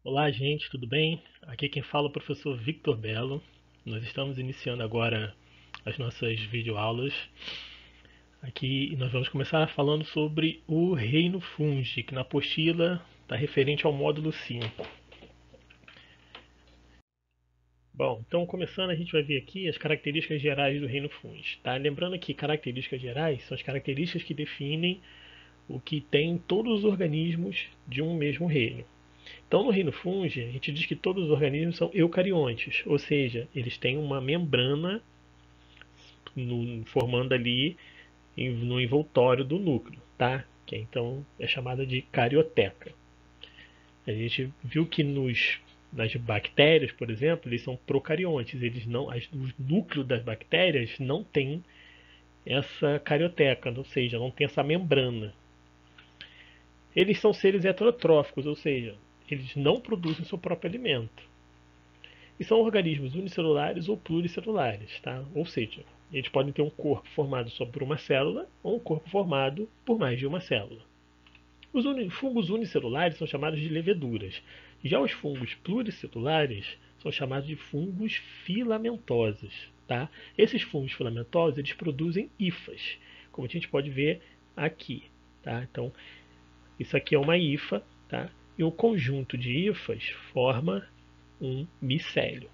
Olá, gente, tudo bem? Aqui quem fala é o professor Victor Belo. Nós estamos iniciando agora as nossas videoaulas aqui e nós vamos começar falando sobre o reino fungi, que na apostila está referente ao módulo 5. Bom, então começando a gente vai ver aqui as características gerais do reino fungi, tá? Lembrando que características gerais são as características que definem o que tem todos os organismos de um mesmo reino. Então, no reino fungi, a gente diz que todos os organismos são eucariontes, ou seja, eles têm uma membrana formando ali no envoltório do núcleo, tá? Que então é chamada de carioteca. A gente viu que nas bactérias, por exemplo, eles são procariontes, eles não, o núcleo das bactérias não tem essa carioteca, ou seja, não tem essa membrana. Eles são seres heterotróficos, ou seja, eles não produzem seu próprio alimento. E são organismos unicelulares ou pluricelulares, tá? Ou seja, eles podem ter um corpo formado só por uma célula ou um corpo formado por mais de uma célula. Os fungos unicelulares são chamados de leveduras. Já os fungos pluricelulares são chamados de fungos filamentosos, tá? Esses fungos filamentosos eles produzem hifas, como a gente pode ver aqui, tá? Então, isso aqui é uma hifa, tá? E o conjunto de hifas forma um micélio.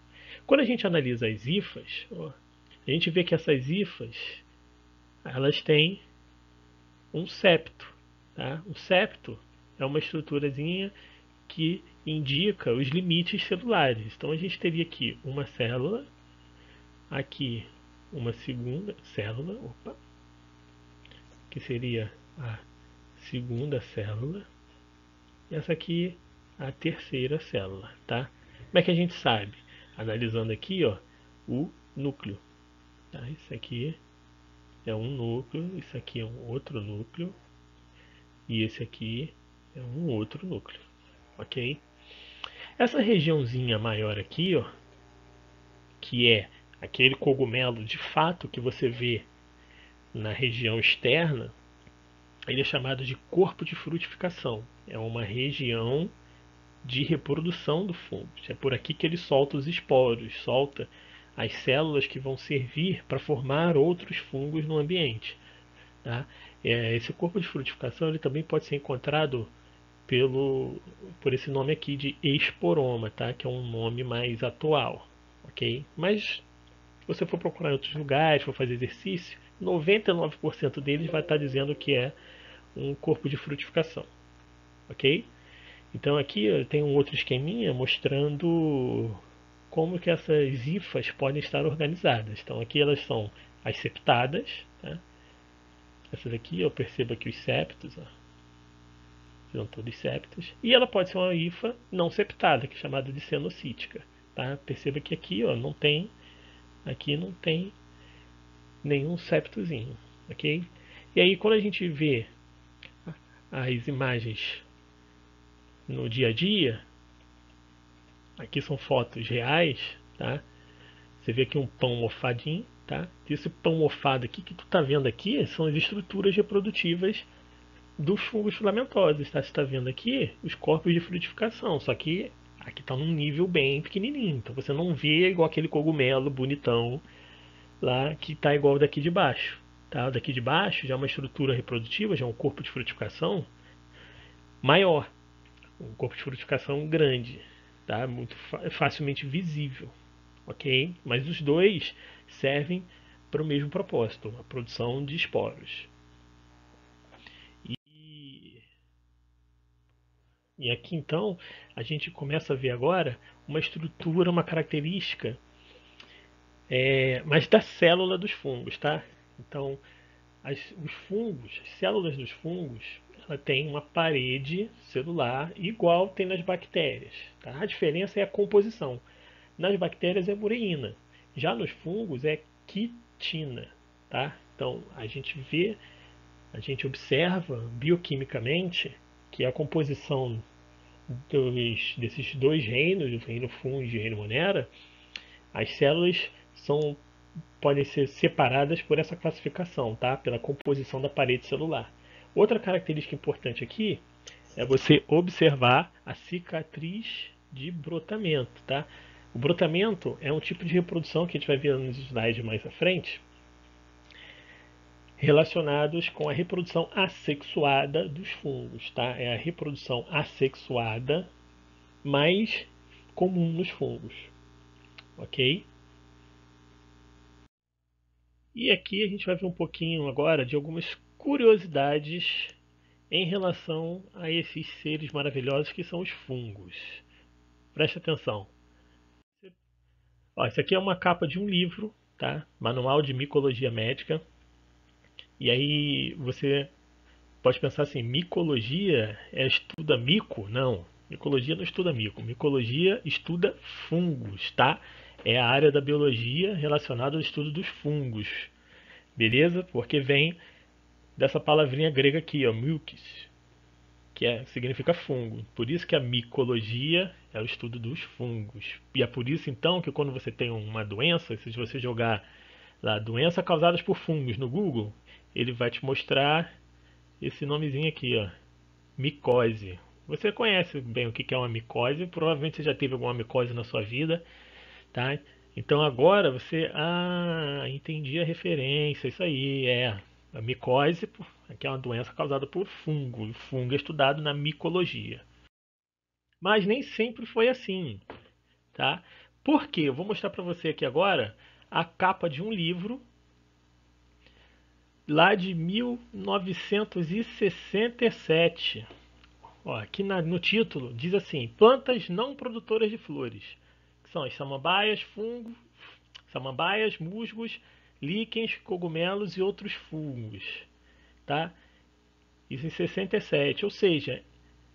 Quando a gente analisa as hifas, a gente vê que essas hifas elas têm um septo. Tá? O septo é uma estruturazinha que indica os limites celulares. Então a gente teria aqui uma célula, aqui uma segunda célula, que seria a segunda célula, e essa aqui a terceira célula, tá? Como é que a gente sabe? Analisando aqui, ó, o núcleo. Tá? Isso aqui é um núcleo, isso aqui é um outro núcleo, e esse aqui é um outro núcleo, ok? Essa regiãozinha maior aqui, ó, que é aquele cogumelo de fato que você vê na região externa, ele é chamado de corpo de frutificação. É uma região de reprodução do fungo. É por aqui que ele solta os esporos, solta as células que vão servir para formar outros fungos no ambiente. Tá? Esse corpo de frutificação ele também pode ser encontrado por esse nome aqui de esporoma, tá? Que é um nome mais atual. Ok? Mas se você for procurar em outros lugares, for fazer exercício, 99% deles vai estar dizendo que é um corpo de frutificação. Ok? Então aqui tem um outro esqueminha mostrando como que essas hifas podem estar organizadas. Então aqui elas são as septadas, tá? Essas aqui eu percebo aqui os septos, ó. São todos septos. E ela pode ser uma hifa não septada, que é chamada de cenocítica, tá? Perceba que aqui, ó, aqui não tem nenhum septozinho, ok? E aí quando a gente vê as imagens no dia a dia, aqui são fotos reais, tá? Você vê aqui um pão mofadinho, tá? Esse pão mofado aqui que tu tá vendo aqui são as estruturas reprodutivas dos fungos filamentosos, tá? Você está vendo aqui os corpos de frutificação, só que aqui está num nível bem pequenininho, então você não vê igual aquele cogumelo bonitão lá que está igual o daqui de baixo, tá? O daqui de baixo já é uma estrutura reprodutiva, já é um corpo de frutificação maior, um corpo de frutificação grande, tá? Muito facilmente visível, ok? Mas os dois servem para o mesmo propósito, a produção de esporos. E, e aqui então a gente começa a ver agora uma estrutura, uma característica mais da célula dos fungos, tá? Então os fungos, as células dos fungos, ela tem uma parede celular igual tem nas bactérias. Tá? A diferença é a composição. Nas bactérias é mureína, já nos fungos é quitina. Tá? Então a gente observa bioquimicamente que a composição desses dois reinos, o reino fungo e o reino monera, as células podem ser separadas por essa classificação, tá? Pela composição da parede celular. Outra característica importante aqui é você observar a cicatriz de brotamento, tá? O brotamento é um tipo de reprodução que a gente vai ver nos slides mais à frente, relacionados com a reprodução assexuada dos fungos, tá? É a reprodução assexuada mais comum nos fungos, ok? E aqui a gente vai ver um pouquinho agora de algumas curiosidades em relação a esses seres maravilhosos que são os fungos. Preste atenção. Ó, isso aqui é uma capa de um livro, tá? Manual de Micologia Médica. E aí você pode pensar assim, micologia estuda mico? Não, micologia não estuda mico. Micologia estuda fungos, tá? É a área da biologia relacionada ao estudo dos fungos. Beleza? Porque vem dessa palavrinha grega aqui, ó, mykos, significa fungo. Por isso que a micologia é o estudo dos fungos. E é por isso então que quando você tem uma doença, se você jogar lá doença causadas por fungos no Google, ele vai te mostrar esse nomezinho aqui, ó, micose. Você conhece bem o que é uma micose, provavelmente você já teve alguma micose na sua vida, tá? Então agora você, entendi a referência, isso aí, a micose, que é uma doença causada por fungo. O fungo é estudado na micologia. Mas nem sempre foi assim, tá? Por quê? Eu vou mostrar para você aqui agora a capa de um livro lá de 1967. Ó, aqui no título diz assim: plantas não produtoras de flores, que são as samambaias, musgos, líquens, cogumelos e outros fungos, tá? Isso em 67, ou seja,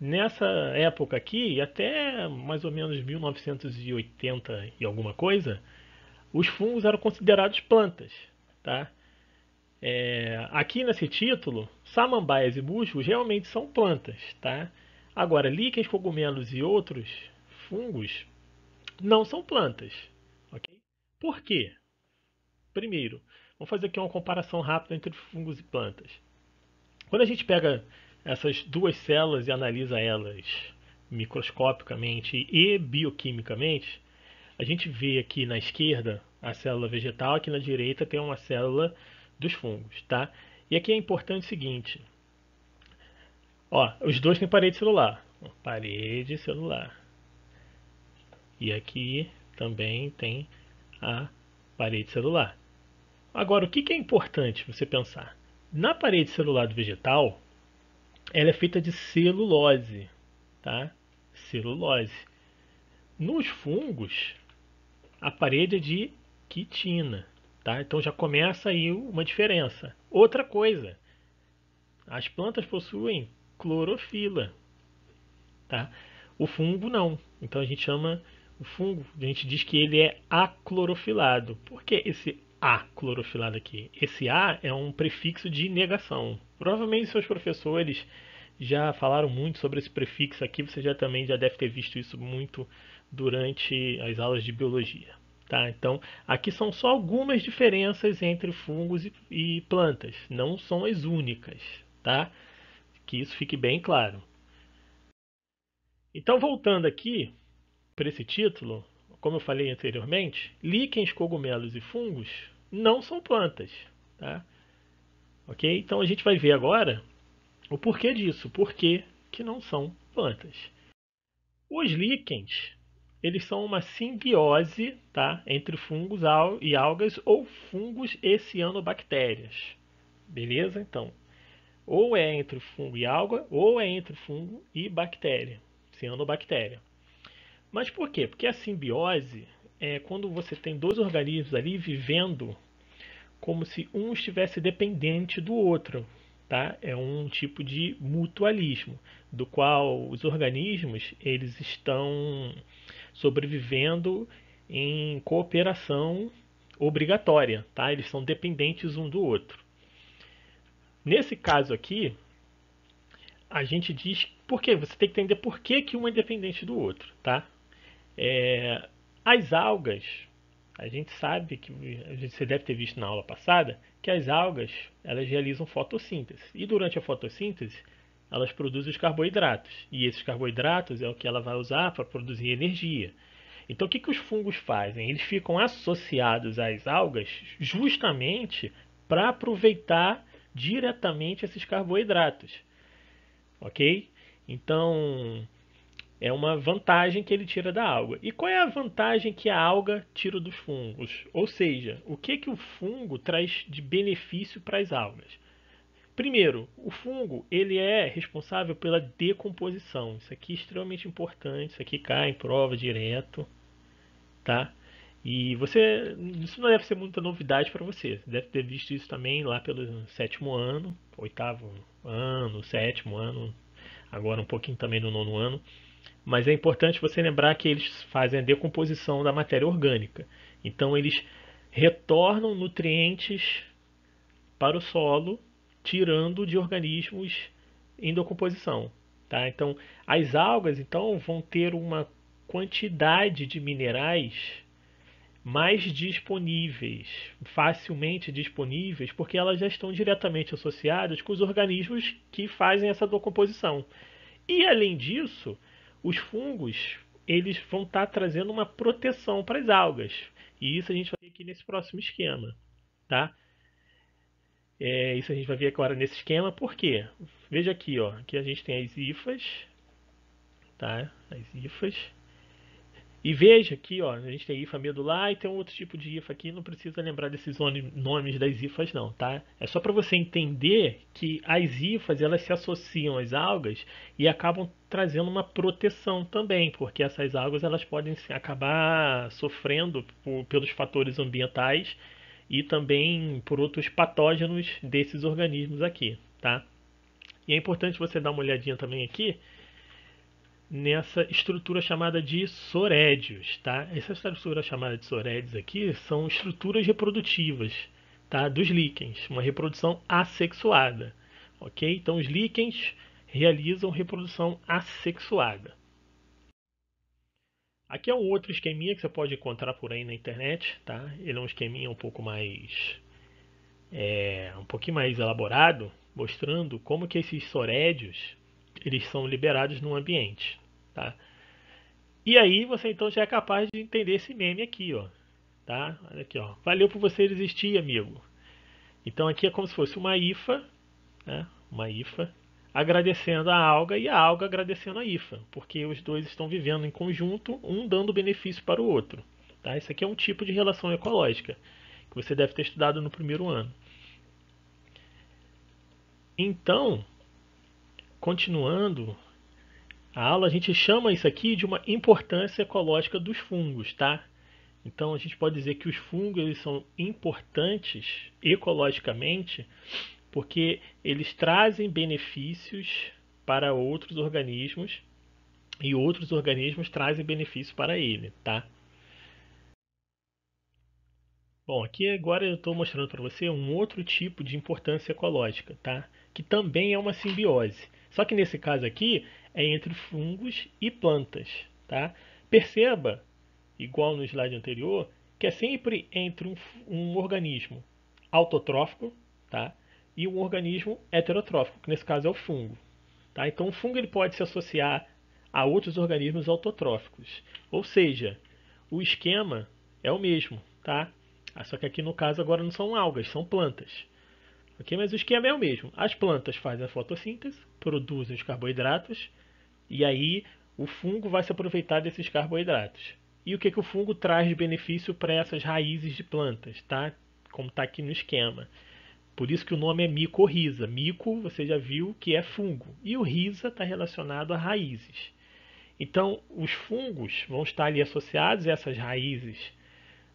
nessa época aqui, até mais ou menos 1980 e alguma coisa, os fungos eram considerados plantas, tá? Aqui nesse título, samambaias e musgos realmente são plantas, tá? Agora, líquens, cogumelos e outros fungos não são plantas, ok? Por quê? Primeiro, vamos fazer aqui uma comparação rápida entre fungos e plantas. Quando a gente pega essas duas células e analisa elas microscopicamente e bioquimicamente, a gente vê aqui na esquerda a célula vegetal, aqui na direita tem uma célula dos fungos, tá? E aqui é importante o seguinte, ó, os dois têm parede celular, parede celular. E aqui também tem a parede celular. Agora, o que é importante você pensar? Na parede celular do vegetal, ela é feita de celulose, tá? Celulose. Nos fungos, a parede é de quitina, tá? Então já começa aí uma diferença. Outra coisa, as plantas possuem clorofila, tá? O fungo não. Então a gente chama o fungo, a gente diz que ele é aclorofilado. Por que esse aclorofilado aqui? Esse A é um prefixo de negação. Provavelmente seus professores já falaram muito sobre esse prefixo aqui, você também já deve ter visto isso muito durante as aulas de biologia. Tá? Então, aqui são só algumas diferenças entre fungos e plantas, não são as únicas, tá? Que isso fique bem claro. Então, voltando aqui para esse título, como eu falei anteriormente, líquens, cogumelos e fungos não são plantas, tá? Ok? Então a gente vai ver agora o porquê disso, por que não são plantas. Os líquens, eles são uma simbiose, tá, entre fungos e algas ou fungos e cianobactérias. Beleza? Então, ou é entre fungo e alga, ou é entre fungo e bactéria, cianobactéria. Mas por quê? Porque a simbiose é quando você tem dois organismos ali vivendo como se um estivesse dependente do outro. Tá? É um tipo de mutualismo, do qual os organismos eles estão sobrevivendo em cooperação obrigatória. Tá? Eles são dependentes um do outro. Nesse caso aqui, a gente diz por quê? Você tem que entender por que um é dependente do outro. Tá? As algas, a gente sabe que você deve ter visto na aula passada que as algas elas realizam fotossíntese e durante a fotossíntese elas produzem os carboidratos. E esses carboidratos é o que ela vai usar para produzir energia. Então, o que, que os fungos fazem? Eles ficam associados às algas justamente para aproveitar diretamente esses carboidratos. Ok? Então, é uma vantagem que ele tira da alga. E qual é a vantagem que a alga tira dos fungos? Ou seja, o que, que o fungo traz de benefício para as algas? Primeiro, o fungo ele é responsável pela decomposição. Isso aqui é extremamente importante. Isso aqui cai em prova direto, tá? E isso não deve ser muita novidade para você. Você deve ter visto isso também lá pelo sétimo ano, oitavo ano, sétimo ano, agora um pouquinho também no nono ano. Mas é importante você lembrar que eles fazem a decomposição da matéria orgânica. Então eles retornam nutrientes para o solo, tirando de organismos em decomposição. Tá? Então as algas então vão ter uma quantidade de minerais mais disponíveis, facilmente disponíveis, porque elas já estão diretamente associadas com os organismos que fazem essa decomposição. E além disso, os fungos eles vão estar trazendo uma proteção para as algas. E isso a gente vai ver aqui nesse próximo esquema, tá? Isso a gente vai ver agora nesse esquema, por quê? Veja aqui, ó, aqui a gente tem as hifas, tá? As hifas. E veja aqui, ó, a gente tem hifa medular e tem um outro tipo de hifa aqui, não precisa lembrar desses nomes das hifas não, tá? É só para você entender que as hifas elas se associam às algas e acabam trazendo uma proteção também, porque essas algas elas podem acabar sofrendo pelos fatores ambientais e também por outros patógenos desses organismos aqui, tá? E é importante você dar uma olhadinha também aqui nessa estrutura chamada de sorédios, tá? Essa estrutura chamada de sorédios aqui são estruturas reprodutivas, tá? Dos líquens, uma reprodução assexuada, ok? Então os líquens realizam reprodução assexuada. Aqui é um outro esqueminha que você pode encontrar por aí na internet, tá? Ele é um esqueminha um pouco mais, um pouquinho mais elaborado, mostrando como que esses sorédios eles são liberados no ambiente, tá? E aí você então já é capaz de entender esse meme aqui, ó, tá? Olha aqui, ó. Valeu por você existir, amigo. Então aqui é como se fosse uma hifa, né? Uma hifa agradecendo a alga e a alga agradecendo a hifa, porque os dois estão vivendo em conjunto, um dando benefício para o outro, tá? Isso aqui é um tipo de relação ecológica que você deve ter estudado no primeiro ano. Então, continuando a aula, a gente chama isso aqui de uma importância ecológica dos fungos, tá? Então a gente pode dizer que os fungos eles são importantes ecologicamente porque eles trazem benefícios para outros organismos e outros organismos trazem benefícios para ele, tá? Bom, aqui agora eu estou mostrando para você um outro tipo de importância ecológica, tá? Que também é uma simbiose. Só que nesse caso aqui é entre fungos e plantas, tá? Perceba, igual no slide anterior, que é sempre entre um organismo autotrófico, tá? E um organismo heterotrófico, que nesse caso é o fungo. Tá? Então o fungo ele pode se associar a outros organismos autotróficos. Ou seja, o esquema é o mesmo, tá? Só que aqui no caso agora não são algas, são plantas. Ok? Mas o esquema é o mesmo. As plantas fazem a fotossíntese, produzem os carboidratos, e aí o fungo vai se aproveitar desses carboidratos. E o que, que o fungo traz de benefício para essas raízes de plantas, tá? Como está aqui no esquema. Por isso que o nome é micorriza. Mico, você já viu que é fungo. E o rhiza está relacionado a raízes. Então, os fungos vão estar ali associados a essas raízes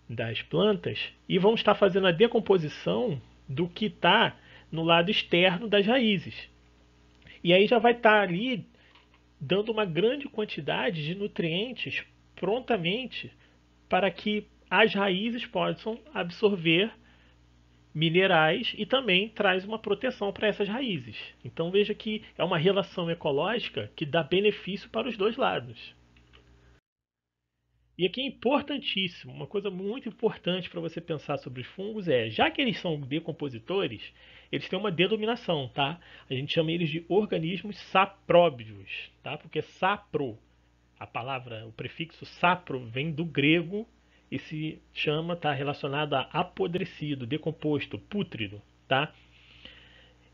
das plantas e vão estar fazendo a decomposição do que está no lado externo das raízes. E aí já vai estar ali dando uma grande quantidade de nutrientes prontamente para que as raízes possam absorver minerais e também traz uma proteção para essas raízes. Então veja que é uma relação ecológica que dá benefício para os dois lados. E aqui é importantíssimo, uma coisa muito importante para você pensar sobre os fungos é, já que eles são decompositores, eles têm uma denominação, tá? A gente chama eles de organismos sapróbios, tá? Porque sapro, a palavra, o prefixo sapro vem do grego e se chama, tá relacionado a apodrecido, decomposto, pútrido, tá?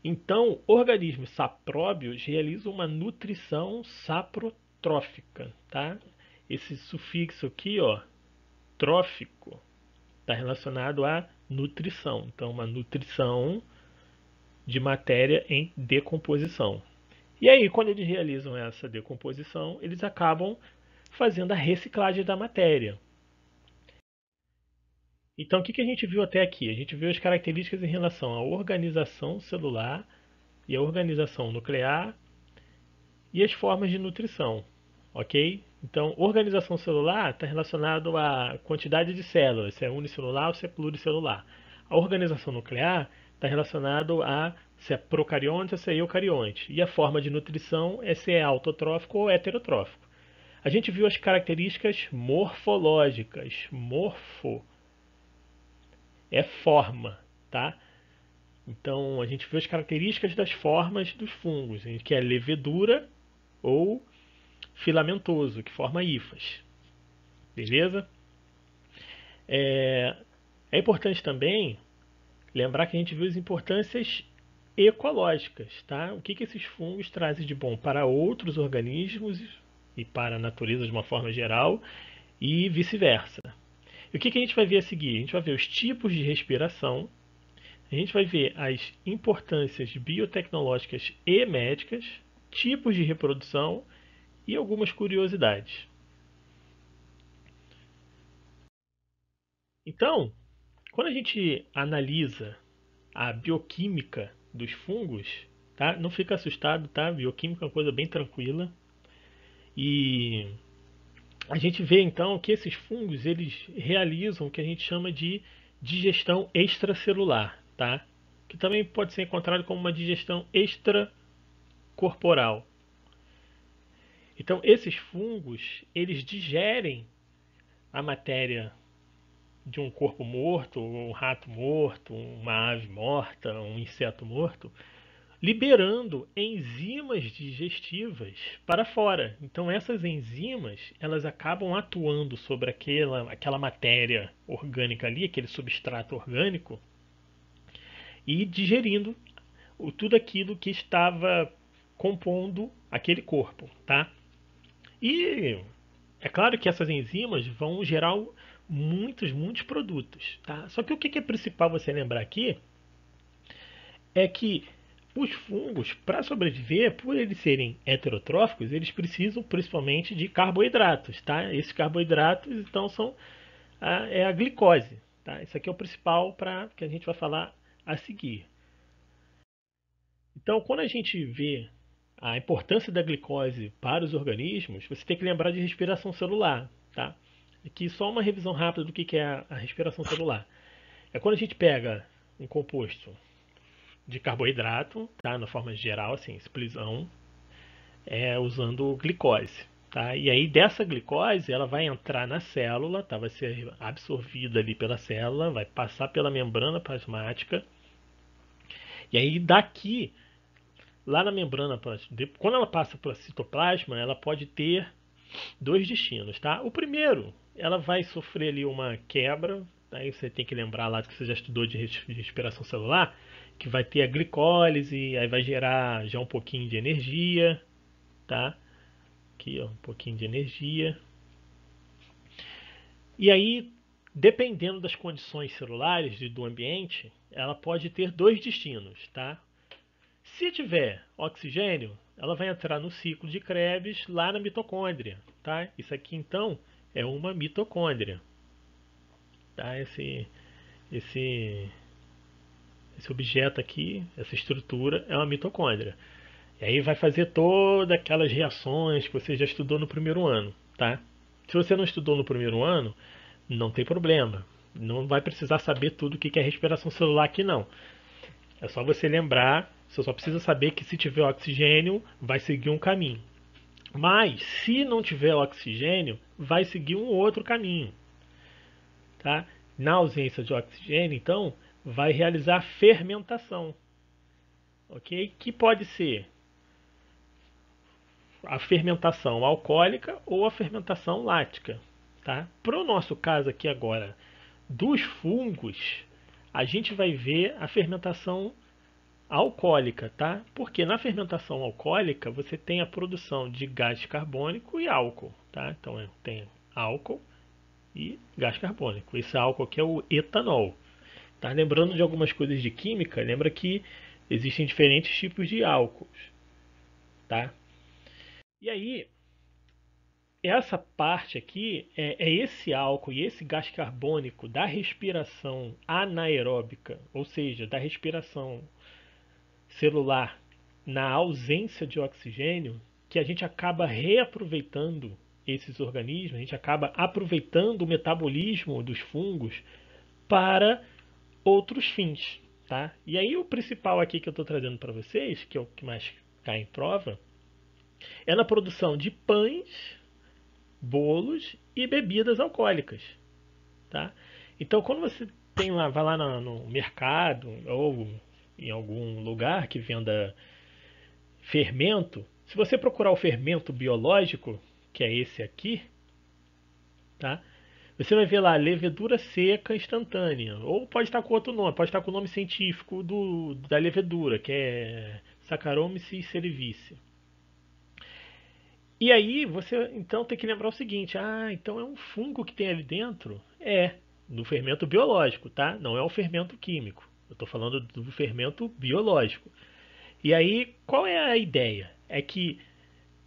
Então, organismos sapróbios realizam uma nutrição saprotrófica, tá? Esse sufixo aqui, ó, trófico, está relacionado à nutrição. Então, uma nutrição de matéria em decomposição. E aí, quando eles realizam essa decomposição, eles acabam fazendo a reciclagem da matéria. Então, o que a gente viu até aqui? A gente viu as características em relação à organização celular e à organização nuclear e as formas de nutrição, ok? Então, organização celular está relacionado à quantidade de células, se é unicelular ou se é pluricelular. A organização nuclear está relacionado a se é procarionte ou se é eucarionte. E a forma de nutrição é se é autotrófico ou heterotrófico. A gente viu as características morfológicas. Morfo é forma, tá? Então, a gente viu as características das formas dos fungos, que é levedura ou filamentoso, que forma hifas. Beleza? É importante também lembrar que a gente viu as importâncias ecológicas, tá? O que esses fungos trazem de bom para outros organismos e para a natureza de uma forma geral e vice-versa. E o que a gente vai ver a seguir? A gente vai ver os tipos de respiração, a gente vai ver as importâncias biotecnológicas e médicas, tipos de reprodução e algumas curiosidades. Então, quando a gente analisa a bioquímica dos fungos, tá? Não fica assustado, tá? Bioquímica é uma coisa bem tranquila. E a gente vê então que esses fungos eles realizam o que a gente chama de digestão extracelular, tá? Que também pode ser encontrado como uma digestão extracorporal. Então, esses fungos, eles digerem a matéria de um corpo morto, um rato morto, uma ave morta, um inseto morto, liberando enzimas digestivas para fora. Então essas enzimas, elas acabam atuando sobre aquela matéria orgânica ali, aquele substrato orgânico, e digerindo tudo aquilo que estava compondo aquele corpo, tá? E é claro que essas enzimas vão gerar muitos produtos, tá? Só que o que é principal você lembrar aqui é que os fungos, para sobreviver, por eles serem heterotróficos, eles precisam principalmente de carboidratos, tá? Esses carboidratos, então, são a glicose, tá? Isso aqui é o principal para que a gente vai falar a seguir. Então, quando a gente vê a importância da glicose para os organismos, você tem que lembrar de respiração celular, tá? Aqui só uma revisão rápida do que é a respiração celular. É quando a gente pega um composto de carboidrato, tá? Na forma geral, assim, explosão, usando glicose. Tá? E aí dessa glicose ela vai entrar na célula, tá? Vai ser absorvida ali pela célula, vai passar pela membrana plasmática. E aí daqui, lá na membrana plasmática, quando ela passa para o citoplasma, ela pode ter dois destinos. Tá? O primeiro, ela vai sofrer ali uma quebra, aí você tem que lembrar lá que você já estudou de respiração celular, que vai ter a glicólise, aí vai gerar já um pouquinho de energia, tá? Aqui, ó, um pouquinho de energia. E aí, dependendo das condições celulares e do ambiente, ela pode ter dois destinos, tá? Se tiver oxigênio, ela vai entrar no ciclo de Krebs lá na mitocôndria, tá? Isso aqui então é uma mitocôndria, tá? Esse objeto aqui, essa estrutura é uma mitocôndria. E aí vai fazer todas aquelas reações que você já estudou no primeiro ano, tá? Se você não estudou no primeiro ano, não tem problema. Não vai precisar saber tudo o que é respiração celular aqui não. É só você lembrar, você só precisa saber que se tiver oxigênio, vai seguir um caminho. Mas, se não tiver oxigênio, vai seguir um outro caminho, tá? Na ausência de oxigênio, então, vai realizar fermentação, ok? Que pode ser a fermentação alcoólica ou a fermentação lática, tá? Para o nosso caso aqui agora dos fungos, a gente vai ver a fermentação alcoólica, tá? Porque na fermentação alcoólica você tem a produção de gás carbônico e álcool, tá? Então tem álcool e gás carbônico. Esse álcool aqui é o etanol. Tá? Lembrando de algumas coisas de química, lembra que existem diferentes tipos de álcools, tá? E aí, essa parte aqui é esse álcool e esse gás carbônico da respiração anaeróbica, ou seja, da respiração celular na ausência de oxigênio, que a gente acaba reaproveitando esses organismos, a gente acaba aproveitando o metabolismo dos fungos para outros fins, tá? E aí o principal aqui que eu estou trazendo para vocês, que é o que mais cai em prova, é na produção de pães, bolos e bebidas alcoólicas, tá? Então quando você tem lá, vai lá no mercado ou em algum lugar que venda fermento, se você procurar o fermento biológico, que é esse aqui, tá? Você vai ver lá levedura seca instantânea, ou pode estar com outro nome, pode estar com o nome científico da levedura, que é Saccharomyces cerevisiae. E aí você então tem que lembrar o seguinte: então é um fungo que tem ali dentro? É, no fermento biológico, tá? Não é o fermento químico. Eu estou falando do fermento biológico. E aí, qual é a ideia? É que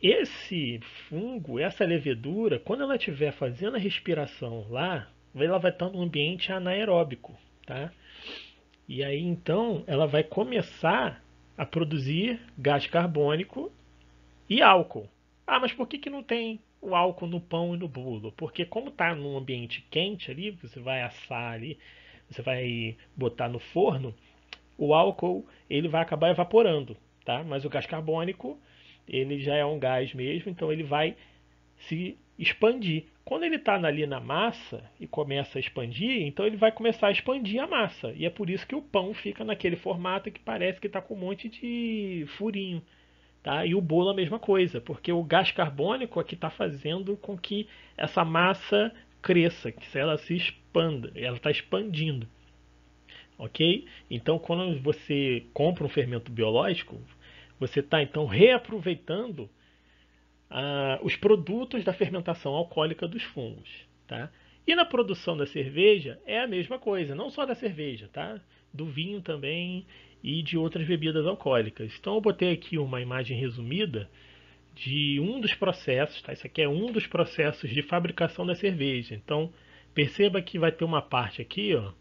esse fungo, essa levedura, quando ela estiver fazendo a respiração lá, ela vai estar num ambiente anaeróbico, tá? E aí então ela vai começar a produzir gás carbônico e álcool. Mas por que não tem o álcool no pão e no bolo? Porque como está num ambiente quente ali, você vai assar ali, você vai botar no forno, o álcool ele vai acabar evaporando, tá? Mas o gás carbônico ele já é um gás mesmo, então ele vai se expandir. Quando ele está ali na massa e começa a expandir, então ele vai começar a expandir a massa. E é por isso que o pão fica naquele formato que parece que está com um monte de furinho. Tá? E o bolo a mesma coisa, porque o gás carbônico aqui está fazendo com que essa massa cresça, que ela se expanda, ela está expandindo. Ok? Então, quando você compra um fermento biológico, você está então reaproveitando os produtos da fermentação alcoólica dos fungos. Tá? E na produção da cerveja é a mesma coisa, não só da cerveja, tá? Do vinho também e de outras bebidas alcoólicas. Então eu botei aqui uma imagem resumida de um dos processos, tá? Isso aqui é um dos processos de fabricação da cerveja. Então perceba que vai ter uma parte aqui, ó,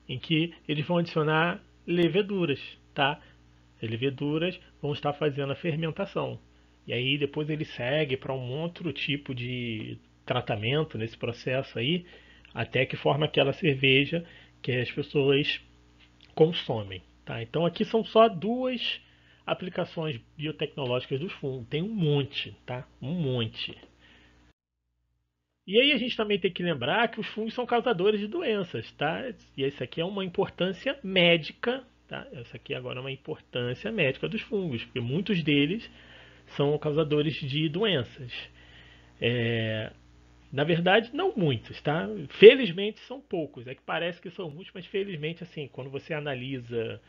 em que eles vão adicionar leveduras, tá? As leveduras vão estar fazendo a fermentação. E aí depois ele segue para um outro tipo de tratamento nesse processo aí, até que forma aquela cerveja que as pessoas consomem. Tá? Então aqui são só duas aplicações biotecnológicas dos fungos. Tem um monte, tá? Um monte. E aí a gente também tem que lembrar que os fungos são causadores de doenças, tá? E isso aqui é uma importância médica, tá? Essa aqui agora é uma importância médica dos fungos, porque muitos deles são causadores de doenças. Na verdade, não muitos, tá? Felizmente são poucos. É que parece que são muitos, mas felizmente, assim, quando você analisa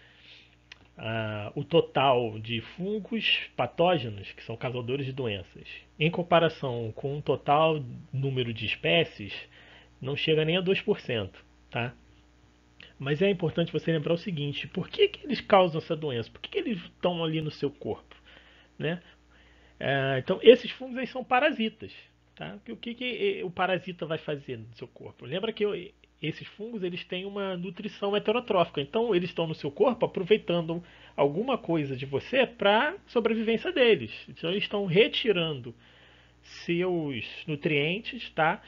o total de fungos patógenos, que são causadores de doenças, em comparação com o total número de espécies, não chega nem a 2%, tá? Mas é importante você lembrar o seguinte: por que eles causam essa doença? Por que eles estão ali no seu corpo? Né? Então, esses fungos aí são parasitas. Tá? O que o parasita vai fazer no seu corpo? Lembra que esses fungos eles têm uma nutrição heterotrófica. Então, eles estão no seu corpo aproveitando alguma coisa de você para a sobrevivência deles. Então, eles estão retirando seus nutrientes, tá?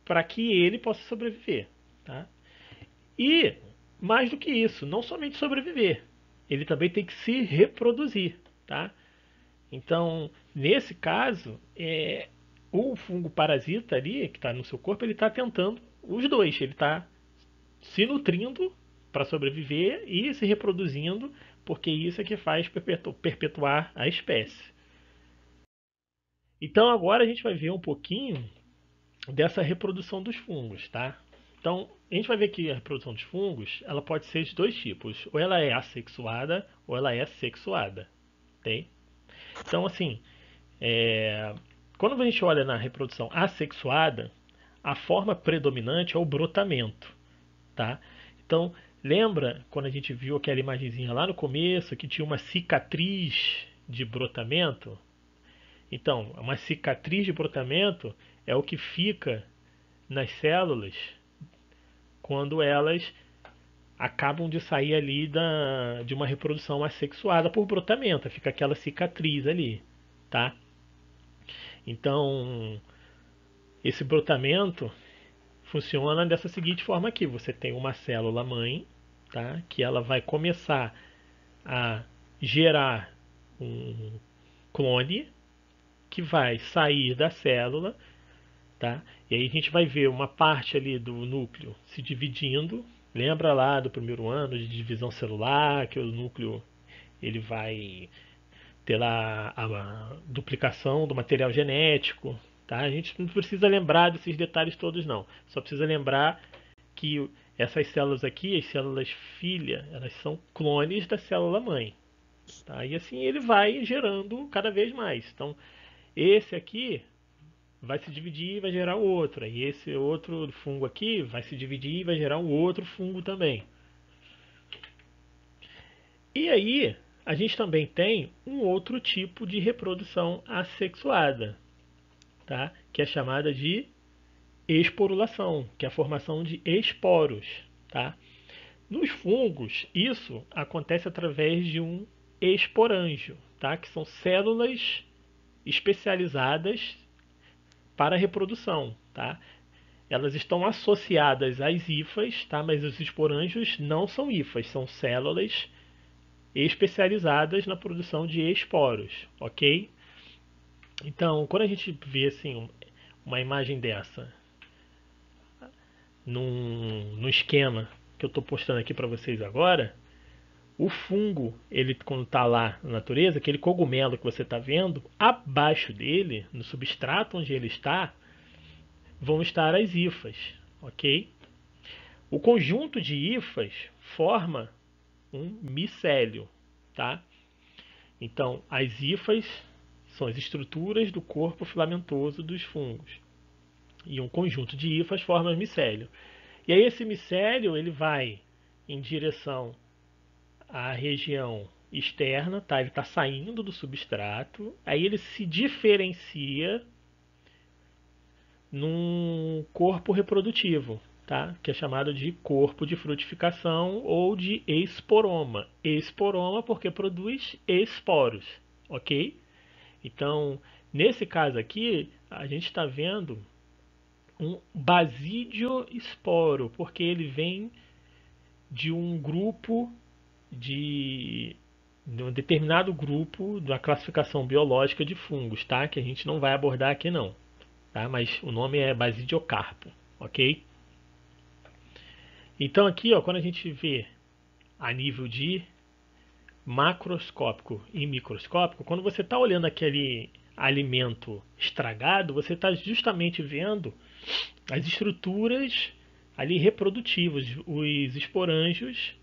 Para que ele possa sobreviver. Tá? E, mais do que isso, não somente sobreviver, ele também tem que se reproduzir. Tá? Então, nesse caso, o fungo parasita ali, que está no seu corpo, ele está tentando os dois. Ele está se nutrindo para sobreviver e se reproduzindo, porque isso é que faz perpetuar a espécie. Então agora a gente vai ver um pouquinho dessa reprodução dos fungos, tá? Então a gente vai ver que a reprodução dos fungos ela pode ser de dois tipos, ou ela é assexuada ou ela é sexuada, ok? Então assim, quando a gente olha na reprodução assexuada, a forma predominante é o brotamento, tá? Então, lembra quando a gente viu aquela imagenzinha lá no começo que tinha uma cicatriz de brotamento? Então, uma cicatriz de brotamento é o que fica nas células quando elas acabam de sair ali de uma reprodução assexuada por brotamento, fica aquela cicatriz ali, tá? Então, esse brotamento funciona dessa seguinte forma aqui: você tem uma célula mãe, tá? Que ela vai começar a gerar um clone que vai sair da célula, tá? E aí a gente vai ver uma parte ali do núcleo se dividindo. Lembra lá do primeiro ano de divisão celular, que o núcleo ele vai ter lá a duplicação do material genético, tá? A gente não precisa lembrar desses detalhes todos não. Só precisa lembrar que essas células aqui, as células filha, elas são clones da célula mãe, tá? E assim ele vai gerando cada vez mais. Então, esse aqui vai se dividir e vai gerar outro. E esse outro fungo aqui vai se dividir e vai gerar um outro fungo também. E aí, a gente também tem um outro tipo de reprodução assexuada, tá? Que é chamada de esporulação, que é a formação de esporos, tá? Nos fungos, isso acontece através de um esporângio, tá? Que são células especializadas para a reprodução, tá? Elas estão associadas às hifas, tá? Mas os esporângios não são hifas, são células especializadas na produção de esporos, ok? Então, quando a gente vê assim uma imagem dessa num esquema que eu estou postando aqui para vocês agora, o fungo, ele quando está lá na natureza, aquele cogumelo que você está vendo, abaixo dele, no substrato onde ele está, vão estar as hifas, ok? O conjunto de hifas forma um micélio, tá? Então, as hifas são as estruturas do corpo filamentoso dos fungos. E um conjunto de hifas forma micélio. E aí esse micélio ele vai em direção à região externa, tá? Ele está saindo do substrato, aí ele se diferencia num corpo reprodutivo, tá? Que é chamado de corpo de frutificação ou de esporoma. Esporoma porque produz esporos, ok? Então, nesse caso aqui, a gente está vendo um basidioesporo, porque ele vem de um grupo de um determinado grupo da classificação biológica de fungos, tá? Que a gente não vai abordar aqui não, tá? Mas o nome é basidiocarpo, ok? Então aqui, ó, quando a gente vê a nível de macroscópico e microscópico, quando você está olhando aquele alimento estragado, você está justamente vendo as estruturas ali reprodutivas, os esporângios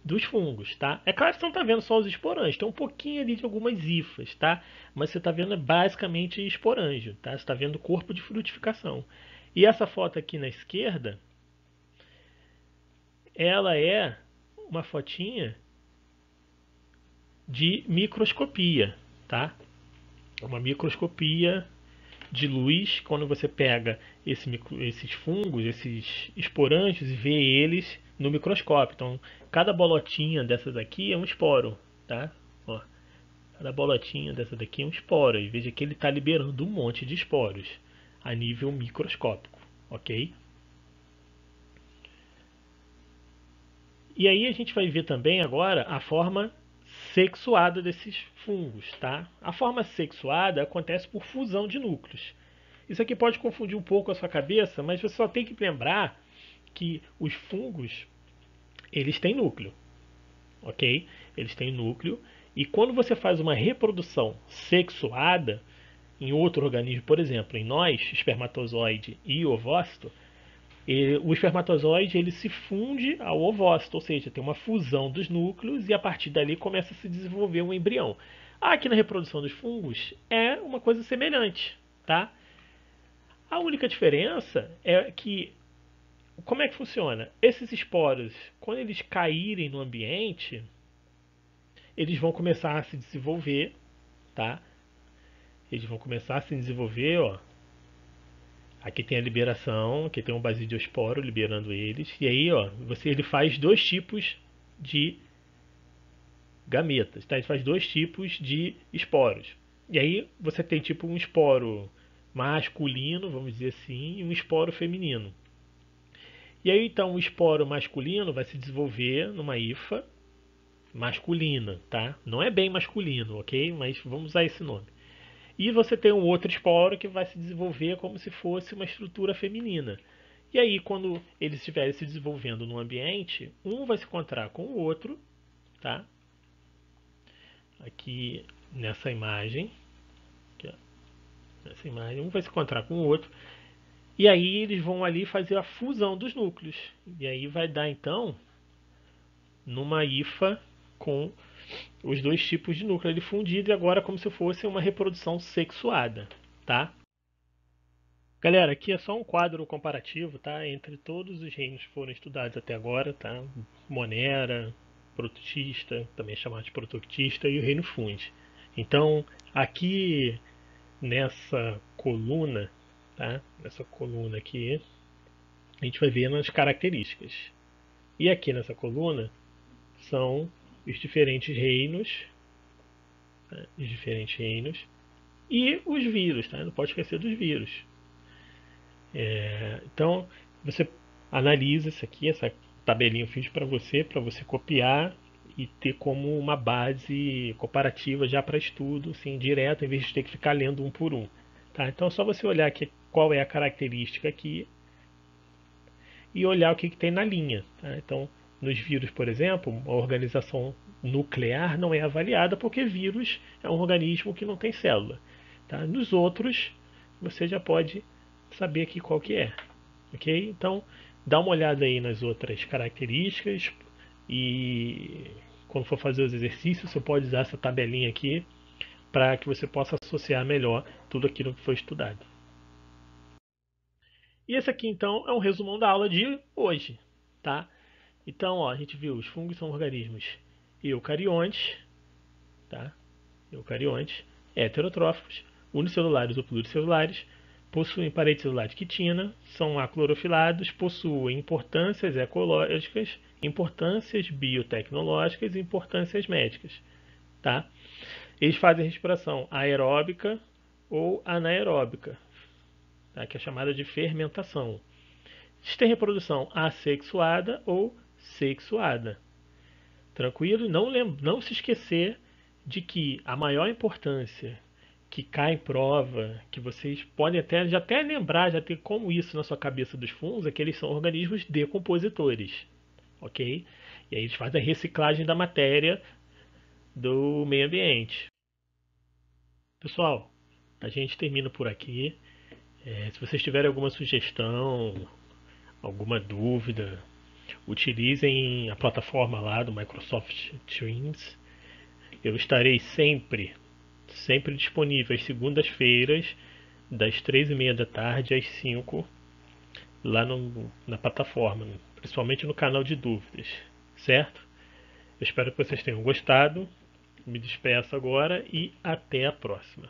dos fungos, tá? É claro que você não está vendo só os esporângios, tem um pouquinho ali de algumas hifas, tá? Mas você está vendo basicamente esporângio, tá? Você está vendo o corpo de frutificação. E essa foto aqui na esquerda, ela é uma fotinha de microscopia, tá? Uma microscopia de luz quando você pega esses fungos, esses esporângios e vê eles no microscópio. Então, cada bolotinha dessas aqui é um esporo, tá? Ó, cada bolotinha dessa daqui é um esporo. E veja que ele está liberando um monte de esporos a nível microscópico, ok? E aí a gente vai ver também agora a forma sexuada desses fungos, tá? A forma sexuada acontece por fusão de núcleos. Isso aqui pode confundir um pouco a sua cabeça, mas você só tem que lembrar que os fungos, eles têm núcleo, ok? Eles têm núcleo, e quando você faz uma reprodução sexuada em outro organismo, por exemplo, em nós, espermatozoide e ovócito, o espermatozoide ele se funde ao ovócito, ou seja, tem uma fusão dos núcleos e a partir dali começa a se desenvolver um embrião. Aqui na reprodução dos fungos é uma coisa semelhante, tá? A única diferença é que como é que funciona? Esses esporos, quando eles caírem no ambiente, eles vão começar a se desenvolver, tá? Eles vão começar a se desenvolver, ó. Aqui tem a liberação, aqui tem um basidiosporo liberando eles. E aí, ó, ele faz dois tipos de gametas, tá? Ele faz dois tipos de esporos. E aí você tem tipo um esporo masculino, vamos dizer assim, e um esporo feminino. E aí então o esporo masculino vai se desenvolver numa hifa masculina, tá? Não é bem masculino, ok? Mas vamos usar esse nome. E você tem um outro esporo que vai se desenvolver como se fosse uma estrutura feminina. E aí, quando eles estiverem se desenvolvendo no ambiente, um vai se encontrar com o outro, tá? Aqui nessa imagem, um vai se encontrar com o outro. E aí eles vão ali fazer a fusão dos núcleos. E aí vai dar então numa hifa com os dois tipos de núcleo ali fundido e agora como se fosse uma reprodução sexuada, tá? Galera, aqui é só um quadro comparativo, tá? Entre todos os reinos que foram estudados até agora, tá? Monera, Protista, também chamado de Protoctista, e o reino Fundi. Então, aqui nessa coluna, tá? Nessa coluna aqui, a gente vai ver as características. E aqui nessa coluna são os diferentes reinos, tá? Os diferentes reinos e os vírus, tá? Não pode esquecer dos vírus. Então você analisa isso aqui, essa tabelinha eu fiz para você copiar e ter como uma base comparativa já para estudo, assim, direto, em vez de ter que ficar lendo um por um. Tá? Então é só você olhar aqui qual é a característica aqui e olhar o que tem na linha. Tá? Então, nos vírus, por exemplo, a organização nuclear não é avaliada porque vírus é um organismo que não tem célula. Tá? Nos outros, você já pode saber aqui qual que é. Ok? Então, dá uma olhada aí nas outras características e quando for fazer os exercícios, você pode usar essa tabelinha aqui para que você possa associar melhor tudo aquilo que foi estudado. E esse aqui então é um resumão da aula de hoje, tá? Então, ó, a gente viu os fungos são organismos eucariontes, tá? Eucariontes, heterotróficos, unicelulares ou pluricelulares, possuem parede celular de quitina, são aclorofilados, possuem importâncias ecológicas, importâncias biotecnológicas e importâncias médicas, tá? Eles fazem respiração aeróbica ou anaeróbica, tá? Que é chamada de fermentação. Eles têm reprodução assexuada ou sexuada. Tranquilo? Não se esquecer de que a maior importância que cai em prova, que vocês podem até lembrar, já ter como isso na sua cabeça dos fungos, é que eles são organismos decompositores, ok? E aí eles fazem a reciclagem da matéria do meio ambiente. Pessoal, a gente termina por aqui. Se vocês tiverem alguma sugestão, alguma dúvida, utilizem a plataforma lá do Microsoft Teams. Eu estarei sempre disponível às segundas-feiras, das 3h30 da tarde às 5 lá na plataforma, principalmente no canal de dúvidas, certo? Eu espero que vocês tenham gostado. Me despeço agora e até a próxima.